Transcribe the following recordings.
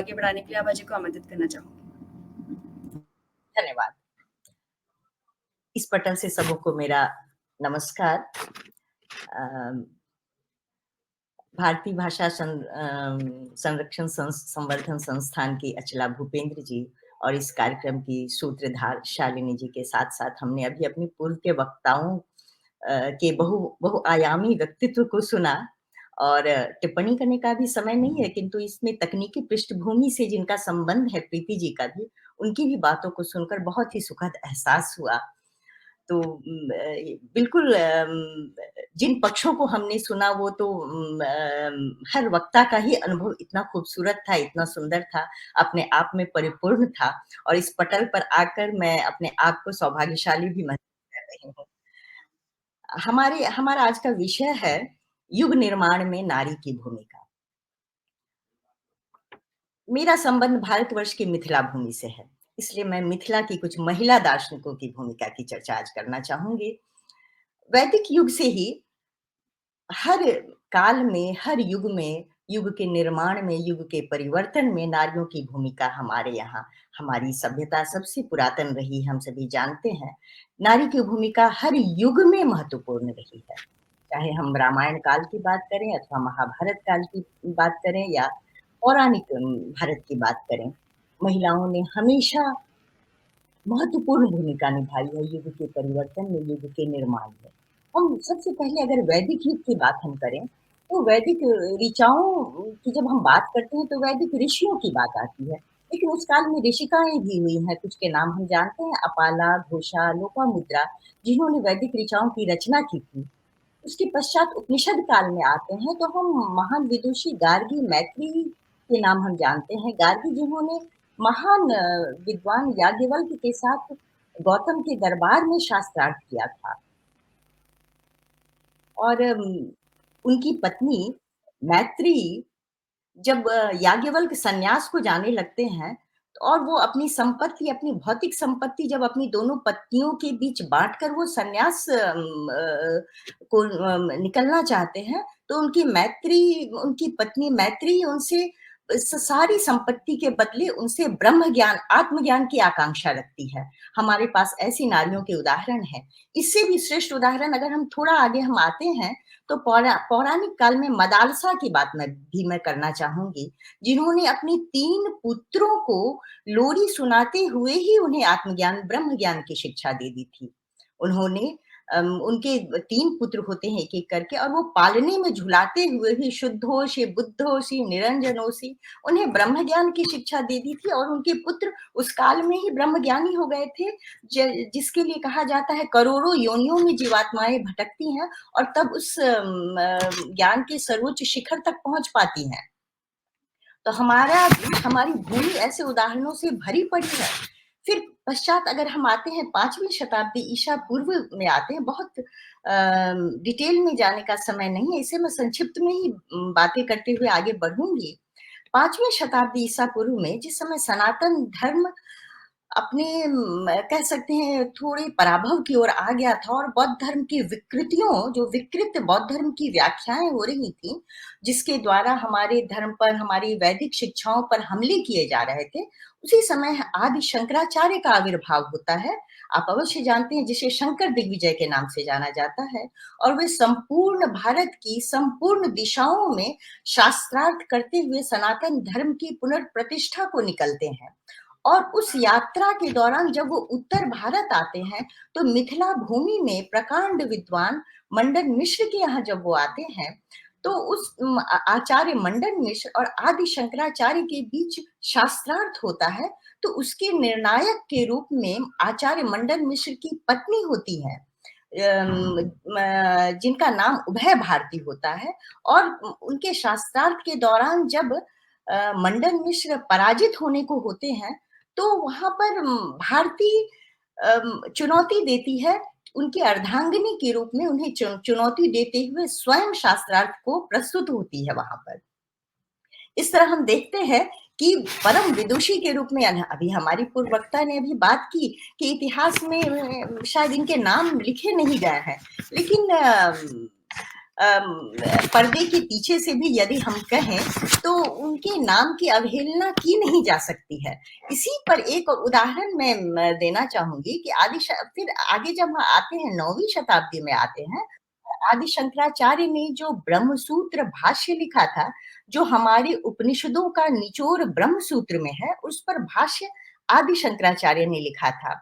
आगे बढ़ाने के लिए आभा जी को आमंत्रित करना चाहूँगी। धन्यवाद। इस पटल से सबको मेरा नमस्कार। भारतीय भाषा संरक्षण संवर्धन संस्थान की अचला भूपेंद्र जी और इस कार्यक्रम की सूत्रधार शालिनी जी के साथ-साथ हमने अभी अपनी पूर्व के वक्ताओं के बहुआयामी व्यक्तित्व को सुना और टिप्पणी करने का भी समय नहीं है, किंतु इसमें तकनीकी पृष्ठभूमि से जिनका संबंध है, प्रीति जी का भी, उनकी भी बातों को सुनकर बहुत ही सुखद एहसास हुआ। तो बिल्कुल जिन पक्षों को हमने सुना वो तो हर वक्ता का ही अनुभव इतना खूबसूरत था, इतना सुंदर था, अपने आप में परिपूर्ण था और इस पटल पर आकर मैं अपने आप को सौभाग्यशाली भी महसूस कर रही हूँ। हमारा आज का विषय है युग निर्माण में नारी की भूमिका। मेरा संबंध भारतवर्ष की मिथिला भूमि से है, इसलिए मैं मिथिला की कुछ महिला दार्शनिकों की भूमिका की चर्चा आज करना चाहूंगी। वैदिक युग से ही हर काल में, हर युग में, युग के निर्माण में, युग के परिवर्तन में नारियों की भूमिका हमारे यहाँ, हमारी सभ्यता सबसे पुरातन रही, हम सभी जानते हैं। नारी की भूमिका हर युग में महत्वपूर्ण रही है, चाहे हम रामायण काल की बात करें अथवा महाभारत काल की बात करें या पौराणिक भारत की बात करें। महिलाओं ने हमेशा महत्वपूर्ण भूमिका निभाई है युग के परिवर्तन में, युग के निर्माण में। हम सबसे पहले अगर वैदिक युग की बात हम करें, तो वैदिक ऋचाओं की जब हम बात करते हैं, तो वैदिक ऋषियों की बात आती है। लेकिन उस काल में ऋषिकाएँ भी हुई हैं, कुछ के नाम हम जानते हैं, अपाला, घोषा, लोपामुद्रा, जिन्होंने वैदिक ऋचाओं की रचना की थी। उसके पश्चात उपनिषद काल में आते हैं, तो हम महान विदुषी गार्गी, मैत्री के नाम हम जानते हैं। गार्गी जिन्होंने महान विद्वान याज्ञवल्क्य के साथ गौतम के दरबार में शास्त्रार्थ किया था। और उनकी पत्नी मैत्री जब याज्ञवल्क्य संन्यास को जाने लगते हैं और वो अपनी संपत्ति, अपनी भौतिक संपत्ति जब अपनी दोनों पत्नियों के बीच बाँटकर वो संन्यास को निकलना चाहते हैं, तो उनकी पत्नी मैत्री उनसे सारी संपत्ति के बदले उनसे ब्रह्म ज्ञान, आत्मज्ञान की आकांक्षा रखती है। हमारे पास ऐसी नारियों के उदाहरण हैं। इससे भी श्रेष्ठ उदाहरण अगर हम थोड़ा आगे हम आते हैं, तो पौराणिक काल में मदालसा की बात मैं करना चाहूँगी, जिन्होंने अपने 3 पुत्रों को लोरी सुनाते हुए ही उन्हें आत्मज्ञान, ब्रह्म ज्ञान की शिक्षा दे दी थी। उन्होंने उनके 3 पुत्र होते हैं एक-एक करके और वो पालने में झुलाते हुए भी शुद्धोषि, बुद्धोषि, निरंजनोषि, उन्हें ब्रह्म ज्ञान की शिक्षा दे दी थी और उनके पुत्र उस काल में ही ब्रह्म ज्ञानी हो गए थे, जिसके लिए कहा जाता है करोड़ों योनियों में जीवात्माएँ भटकती हैं और तब उस ज्ञान के सर्वोच्च शिखर तक पहुँच पाती हैं। तो हमारी भूमि ऐसे उदाहरणों से भरी पड़ी है। फिर पश्चात अगर हम आते हैं 5वीं शताब्दी ईसा पूर्व में आते हैं, बहुत डिटेल में जाने का समय नहीं है, इसे मैं संक्षिप्त में ही बातें करते हुए आगे बढ़ूँगी। 5वीं शताब्दी ईसा पूर्व में जिस समय सनातन धर्म अपने कह सकते हैं थोड़े पराभव की ओर आ गया था और बौद्ध धर्म की विकृतियों, जो विकृत बौद्ध धर्म की व्याख्याएँ हो रही थी, जिसके द्वारा हमारे धर्म पर, हमारी वैदिक शिक्षाओं पर हमले किए जा रहे थे, उसी समय आदि शंकराचार्य का आविर्भाव होता है। आप अवश्य जानते हैं जिसे शंकर दिग्विजय के नाम से जाना जाता है और वे संपूर्ण भारत की संपूर्ण दिशाओं में शास्त्रार्थ करते हुए सनातन धर्म की पुनर्प्रतिष्ठा को निकलते हैं। और उस यात्रा के दौरान जब वो उत्तर भारत आते हैं, तो मिथिला भूमि में प्रकांड विद्वान मंडन मिश्र के यहाँ जब वो आते हैं, तो उस आचार्य मंडन मिश्र और आदि शंकराचार्य के बीच शास्त्रार्थ होता है, तो उसके निर्णायक के रूप में आचार्य मंडन मिश्र की पत्नी होती हैं, जिनका नाम उभय भारती होता है और उनके शास्त्रार्थ के दौरान जब मंडन मिश्र पराजित होने को होते हैं, तो वहाँ पर भारती चुनौती देती है, उनकी अर्धांगिनी के रूप में उन्हें चुनौती देते हुए स्वयं शास्त्रार्थ को प्रस्तुत होती है वहाँ पर। इस तरह हम देखते हैं कि परम विदुषी के रूप में अभी हमारी पूर्व वक्ता ने अभी बात की कि इतिहास में शायद इनके नाम लिखे नहीं गए हैं, लेकिन पर्दे के पीछे से भी यदि हम कहें तो उनके नाम की अवहेलना की नहीं जा सकती है। इसी पर एक उदाहरण मैं देना चाहूँगी कि फिर आगे जब हम आते हैं 9वीं शताब्दी में आते हैं, आदि शंकराचार्य ने जो ब्रह्मसूत्र भाष्य लिखा था, जो हमारे उपनिषदों का निचोड़ ब्रह्मसूत्र में है, उस पर भाष्य आदि शंकराचार्य ने लिखा था।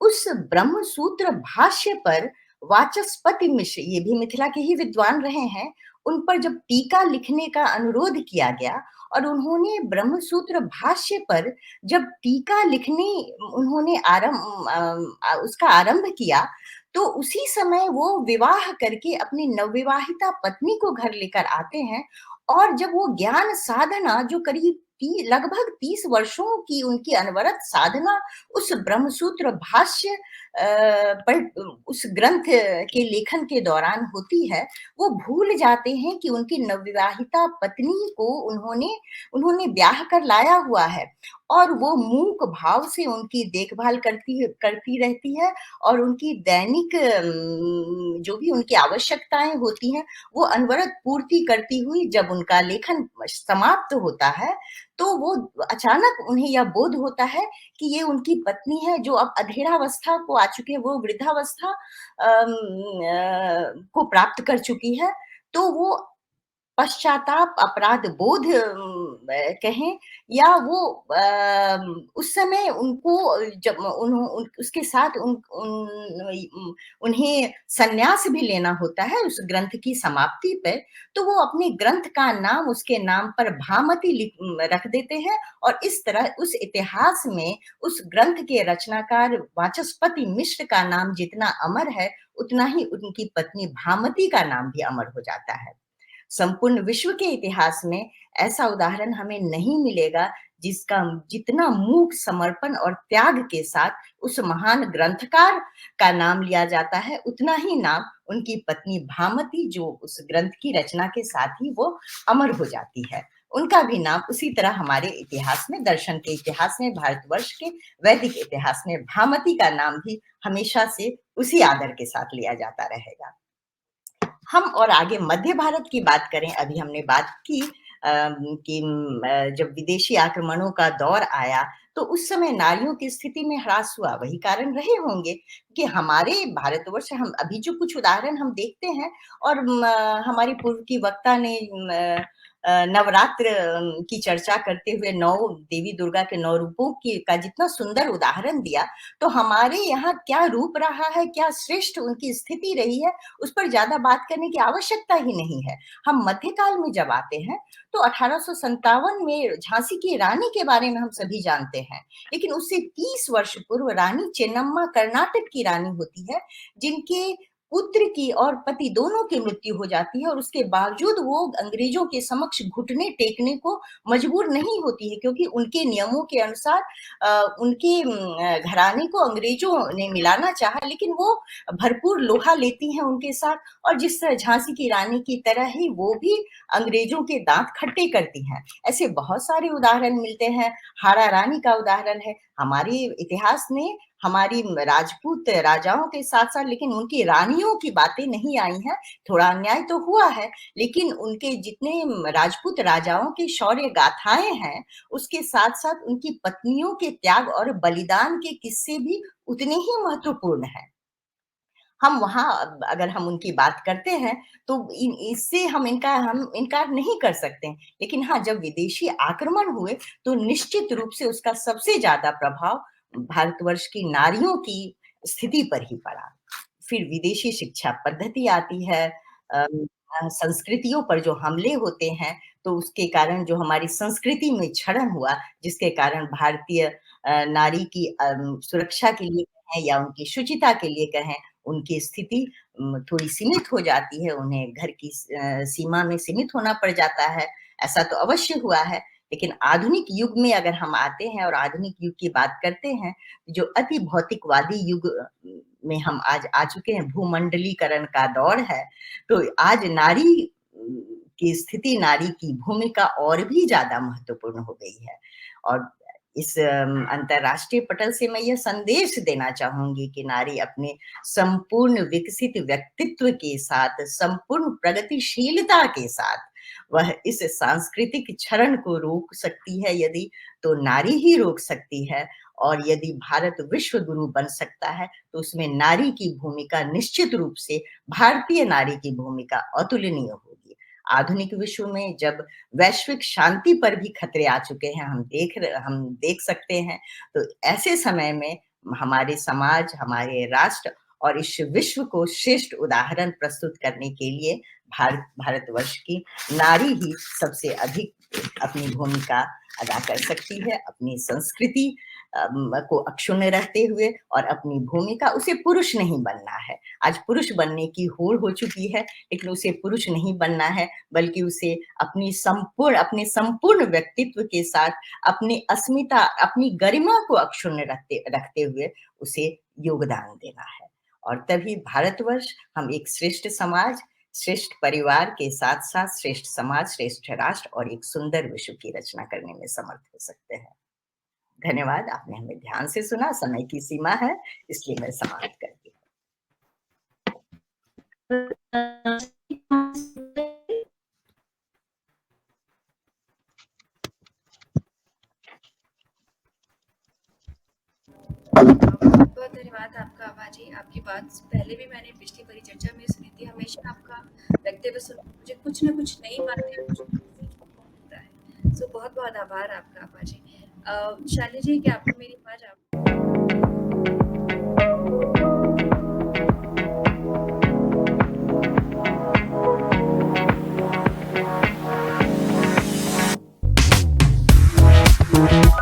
उस ब्रह्मसूत्र भाष्य पर वाचस्पति मिश्र, ये भी मिथिला के ही विद्वान रहे हैं, उन पर जब टीका लिखने का अनुरोध किया गया और उन्होंने ब्रह्मसूत्र भाष्य पर जब टीका लिखने उन्होंने उसका आरंभ किया, तो उसी समय वो विवाह करके अपनी नवविवाहिता पत्नी को घर लेकर आते हैं और जब वो ज्ञान साधना जो करीब लगभग 30 वर्षों की उनकी अनवरत साधना उस ब्रह्मसूत्र भाष्य पर उस ग्रंथ के लेखन के दौरान होती है, वो भूल जाते हैं कि उनकी नवविवाहिता पत्नी को उन्होंने उन्होंने ब्याह कर लाया हुआ है और वो मूक भाव से उनकी देखभाल करती करती रहती है और उनकी दैनिक जो भी उनकी आवश्यकताएँ होती हैं, वो अनवरत पूर्ति करती हुई जब उनका लेखन समाप्त होता है, तो वो अचानक उन्हें यह बोध होता है कि ये उनकी पत्नी है जो अब अधेड़ावस्था को आ चुकी है, वो वृद्धावस्था को प्राप्त कर चुकी है। तो वो पश्चाताप, अपराध बोध कहें या वो उस समय उनको जब उसके साथ उन्हें संन्यास भी लेना होता है उस ग्रंथ की समाप्ति पे, तो वो अपने ग्रंथ का नाम उसके नाम पर भामती रख देते हैं और इस तरह उस इतिहास में उस ग्रंथ के रचनाकार वाचस्पति मिश्र का नाम जितना अमर है, उतना ही उनकी पत्नी भामती का नाम भी अमर हो जाता है। संपूर्ण विश्व के इतिहास में ऐसा उदाहरण हमें नहीं मिलेगा जिसका जितना मूक समर्पण और त्याग के साथ उस महान ग्रंथकार का नाम लिया जाता है, उतना ही नाम उनकी पत्नी भामती जो उस ग्रंथ की रचना के साथ ही वो अमर हो जाती है। उनका भी नाम उसी तरह हमारे इतिहास में, दर्शन के इतिहास में, भारतवर्ष के वैदिक इतिहास में भामती का नाम भी हमेशा से उसी आदर के साथ लिया जाता रहेगा। हम और आगे मध्य भारत की बात करें, अभी हमने बात की कि जब विदेशी आक्रमणों का दौर आया, तो उस समय नारियों की स्थिति में ह्रास हुआ, वही कारण रहे होंगे कि हमारे भारतवर्ष हम अभी जो कुछ उदाहरण हम देखते हैं और हमारी पूर्व की वक्ता ने नवरात्र की चर्चा करते हुए 9 देवी दुर्गा के 9 रूपों की का जितना सुंदर उदाहरण दिया, तो हमारे यहाँ क्या रूप रहा है, क्या श्रेष्ठ उनकी स्थिति रही है, उस पर ज़्यादा बात करने की आवश्यकता ही नहीं है। हम मध्यकाल में जब आते हैं, तो 1857 में झांसी की रानी के बारे में हम सभी जानते हैं, लेकिन उससे 30 वर्ष पूर्व रानी चेन्नम्मा कर्नाटक की रानी होती है, जिनके पुत्र की और पति दोनों की मृत्यु हो जाती है और उसके बावजूद वो अंग्रेजों के समक्ष घुटने टेकने को मजबूर नहीं होती है क्योंकि उनके नियमों के अनुसार उनके घराने को अंग्रेजों ने मिलाना चाहा, लेकिन वो भरपूर लोहा लेती हैं उनके साथ और जिस तरह झांसी की रानी की तरह ही वो भी अंग्रेजों के दांत खट्टे करती हैं। ऐसे बहुत सारे उदाहरण मिलते हैं। हाड़ा रानी का उदाहरण है। हमारे इतिहास ने हमारी राजपूत राजाओं के साथ-साथ लेकिन उनकी रानियों की बातें नहीं आई हैं। थोड़ा अन्याय तो हुआ है, लेकिन उनके जितने राजपूत राजाओं की शौर्य गाथाएँ हैं, उसके साथ-साथ उनकी पत्नियों के त्याग और बलिदान के किस्से भी उतने ही महत्वपूर्ण हैं। हम वहाँ अगर हम उनकी बात करते हैं, तो इन इससे हम इनकार नहीं कर सकते। लेकिन हाँ, जब विदेशी आक्रमण हुए, तो निश्चित रूप से उसका सबसे ज़्यादा प्रभाव भारतवर्ष की नारियों की स्थिति पर ही पड़ा। फिर विदेशी शिक्षा पद्धति आती है, संस्कृतियों पर जो हमले होते हैं, तो उसके कारण जो हमारी संस्कृति में क्षरण हुआ, जिसके कारण भारतीय नारी की सुरक्षा के लिए कहें या उनकी शुचिता के लिए कहें, उनकी स्थिति थोड़ी सीमित हो जाती है, उन्हें घर की सीमा में सीमित होना पड़ जाता है, ऐसा तो अवश्य हुआ है। लेकिन आधुनिक युग में अगर हम आते हैं और आधुनिक युग की बात करते हैं, जो अति भौतिकवादी युग में हम आज आ चुके हैं, भूमंडलीकरण का दौर है, तो आज नारी की स्थिति, नारी की भूमिका और भी ज़्यादा महत्वपूर्ण हो गई है। और इस अंतर्राष्ट्रीय पटल से मैं यह संदेश देना चाहूँगी कि नारी अपने संपूर्ण विकसित व्यक्तित्व के साथ, संपूर्ण प्रगतिशीलता के साथ वह इस सांस्कृतिक क्षरण को रोक सकती है यदि, तो नारी ही रोक सकती है। और यदि भारत विश्व गुरु बन सकता है, तो उसमें नारी की भूमिका निश्चित रूप से, भारतीय नारी की भूमिका अतुलनीय होगी। आधुनिक विश्व में जब वैश्विक शांति पर भी खतरे आ चुके हैं, हम देख सकते हैं, तो ऐसे समय में हमारे समाज, हमारे राष्ट्र और इस विश्व को श्रेष्ठ उदाहरण प्रस्तुत करने के लिए भारतवर्ष की नारी ही सबसे अधिक अपनी भूमिका अदा कर सकती है। अपनी संस्कृति को अक्षुण्ण रहते हुए और अपनी भूमिका, उसे पुरुष नहीं बनना है। आज पुरुष बनने की होड़ हो चुकी है, लेकिन उसे पुरुष नहीं बनना है, बल्कि उसे अपने संपूर्ण व्यक्तित्व के साथ अपनी अस्मिता, अपनी गरिमा को अक्षुण्ण रखते हुए उसे योगदान देना है। और तभी भारतवर्ष, हम एक श्रेष्ठ समाज, श्रेष्ठ परिवार के साथ-साथ श्रेष्ठ समाज, श्रेष्ठ राष्ट्र और एक सुंदर विश्व की रचना करने में समर्थ हो सकते हैं। धन्यवाद, आपने हमें ध्यान से सुना। समय की सीमा है, इसलिए मैं समाप्त करती हूँ। बहुत धन्यवाद आपका आभा जी। आपकी बात पहले भी मैंने पिछली परिचर्चा में सुनी थी। हमेशा आपका वक्तव्य सुन मुझे कुछ न कुछ नई बातें, कुछ न कुछ सीखने को मिलता है। सो बहुत-बहुत आभार आपका आभा जी। शालिनी जी, क्या आपको मेरी आवाज़ आ